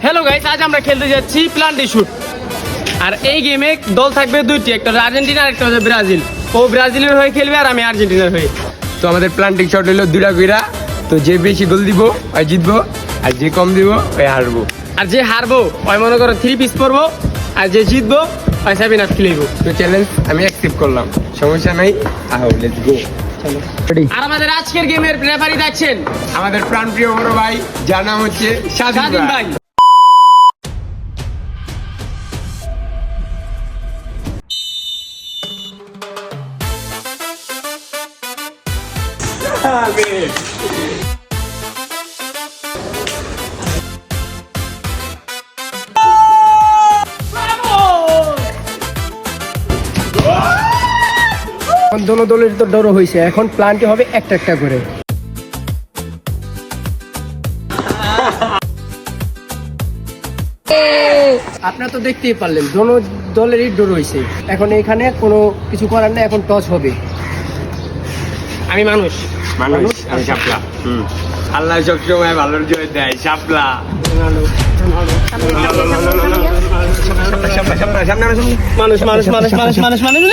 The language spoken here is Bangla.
হ্যালো গাইস, আজ আমরা খেলতে যাচ্ছি প্লান্টি শুট। আর এই গেমে দল থাকবে দুইটি, একটা হচ্ছে আর্জেন্টিনা আর একটা হচ্ছে ব্রাজিল। ও ব্রাজিলের হয়ে খেলবে আর আমি আর্জেন্টিনার হয়ে। তো আমাদের প্লান্টিং শট হলো দুটা কইরা। তো যে বেশি গোল দিব ওই জিতবো, আর যে কম দিব ওই হারবো। আর যে হারবো ওই মনে করো 3 পিস পরবো, আর যে জিতবো ওই 7 আপ খেলবো। তো চ্যালেঞ্জ আমি অ্যাকসেপ্ট করলাম, সমস্যা নাই। আহো লেটস গো। আর আমাদের আজকের গেমের রেফারি দেখছেন আমাদের প্রাণপ্রিয় বড় ভাই, যার নাম হচ্ছে স্বাধীন স্বাধীন ভাই। ভাই। দোনো দলের তো ডর হয়েছে, এখন প্ল্যানটি হবে একটা একটা করে। আপনারা তো দেখতেই পারলেন দোনো দলেরই ডর হয়েছে। এখন এখানে কোনো কিছু করার নেই, এখন টস হবে। আমি মানুষ। মানুষ, আমি শাপলা। আল্লাহ সবসময় ভালোর জয় দেয়। শাপলা মানুষ মানুষ মানুষ মানুষ মানুষ মানুষ মানুষ